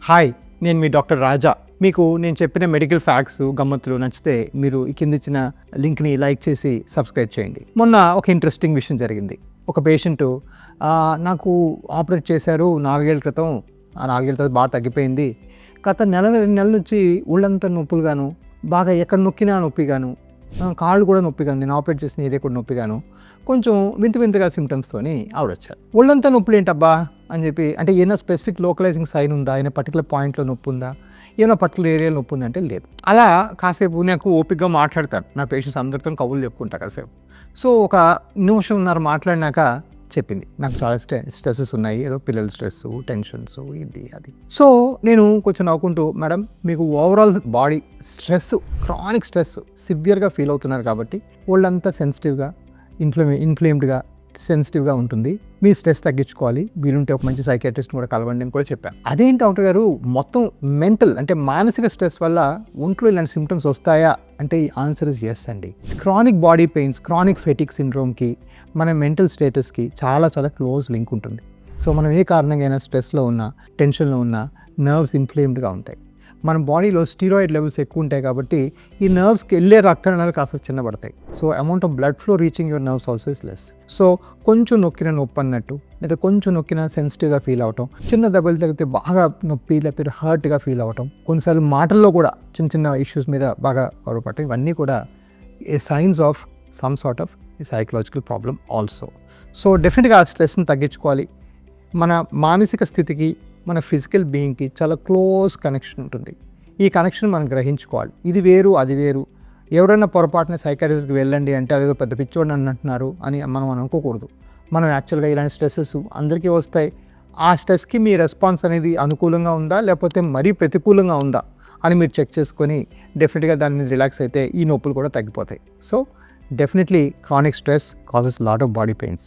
Hi, నేను మీ doctor రాజా. మీకు నేను చెప్పిన మెడికల్ ఫ్యాక్ట్స్ గమ్మత్తులు నచ్చితే మీరు ఈ కింద ఇచ్చిన లింక్ని లైక్ చేసి సబ్స్క్రైబ్ చేయండి. మొన్న ఒక ఇంట్రెస్టింగ్ విషయం జరిగింది. ఒక పేషెంటు నాకు ఆపరేట్ చేశారు 4 ఏళ్ల క్రితం. ఆ 4 ఏళ్ల తర్వాత బాగా తగ్గిపోయింది. గత నెల నుంచి ఒళ్ళంతా నొప్పులుగాను, బాగా ఎక్కడ నొక్కినా నొప్పిగాను, కాళ్ళు కూడా నొప్పిగాను, నేను ఆపరేట్ చేసిన ఏరియా కూడా నొప్పిగాను, కొంచెం వింతగా సిమ్టమ్స్తోని ఆవిడొచ్చారు. ఒళ్ళంతా నొప్పులు ఏంటబ్బా అని చెప్పి, అంటే ఏమైనా స్పెసిఫిక్ లోకలైజింగ్ సైన్ ఉందా, ఏమైనా పర్టికులర్ పాయింట్లో నొప్పి ఉందా, ఏమైనా పర్టికులర్ ఏరియాలో నొప్పి ఉందంటే లేదు. అలా కాసేపు నాకు ఓపికగా మాట్లాడతాను, నా పేషెంట్స్ అందరితో కబుర్లు చెప్పుకుంటా కాసేపు. సో ఒక నిమిషంన్నర మాట్లాడినాక చెప్పింది, నాకు చాలా స్ట్రెస్సెస్ ఉన్నాయి, ఏదో పిల్లల స్ట్రెస్, టెన్షన్స్, ఇది అది. సో నేను కొంచెం నవ్వుకుంటూ, మేడం మీకు overall body stress, chronic stress సివియర్గా ఫీల్ అవుతున్నారు కాబట్టి వాళ్ళంతా సెన్సిటివ్గా, ఇన్ఫ్లేమ్డ్గా, సెన్సిటివ్గా ఉంటుంది. మీ స్ట్రెస్ తగ్గించుకోవాలి, వీలుంటే ఒక మంచి సైకియాట్రిస్ట్ కూడా కలవండి అని కూడా చెప్పాను. అదేంటి డాక్టర్ గారు, మొత్తం మెంటల్ అంటే మానసిక స్ట్రెస్ వల్ల ఒంట్లో ఇలాంటి సిమ్టమ్స్ వస్తాయా అంటే ఈ ఆన్సర్ ఇస్ ఎస్ అండి. క్రానిక్ బాడీ పెయిన్స్, క్రానిక్ ఫెటిక్ సిండ్రోమ్కి మన మెంటల్ స్టేటస్కి చాలా క్లోజ్ లింక్ ఉంటుంది. సో మనం ఏ కారణంగా అయినా స్ట్రెస్లో ఉన్నా, టెన్షన్లో ఉన్నా నర్వ్స్ ఇన్ఫ్లేమ్డ్గా ఉంటాయి. మన బాడీలో స్టీరాయిడ్ లెవెల్స్ ఎక్కువ ఉంటాయి కాబట్టి ఈ నర్వ్స్కి వెళ్ళే రక్తనాళాలు కాస్త చిన్నబడతాయి. So amount of blood flow reaching your nerves also is less. So కొంచెం నొక్కిన నొప్పి అన్నట్టు, లేదా కొంచెం నొక్కిన సెన్సిటివ్గా ఫీల్ అవటం, చిన్న దెబ్బలు తగిలితే బాగా నొప్పి లేకపోతే హర్ట్గా ఫీల్ అవ్వటం, కొన్నిసార్లు మాటల్లో కూడా చిన్న ఇష్యూస్ మీద బాగా గొడవపడటం, ఇవన్నీ కూడా a signs of some sort of a psychological problem also. So డెఫినెట్గా ఆ స్ట్రెస్ని తగ్గించుకోవాలి. మన మానసిక స్థితికి, మన ఫిజికల్ బీయింగ్కి చాలా క్లోజ్ కనెక్షన్ ఉంటుంది. ఈ కనెక్షన్ మనం గ్రహించుకోవాలి. ఇది వేరు, అది వేరు. ఎవరైనా పొరపాటున సైకాట్రిస్ట్కి వెళ్ళండి అంటే అదేదో పెద్ద పిచ్చోడిని అంటున్నారు అని మనం అనుకోకూడదు. మనం యాక్చువల్గా ఇలాంటి స్ట్రెస్సెస్ అందరికీ వస్తాయి. ఆ స్ట్రెస్కి మీ రెస్పాన్స్ అనేది అనుకూలంగా ఉందా లేకపోతే మరీ ప్రతికూలంగా ఉందా అని మీరు చెక్ చేసుకొని డెఫినెట్గా దాని మీద రిలాక్స్ అయితే ఈ నొప్పులు కూడా తగ్గిపోతాయి. So definitely chronic stress causes lot of body pains.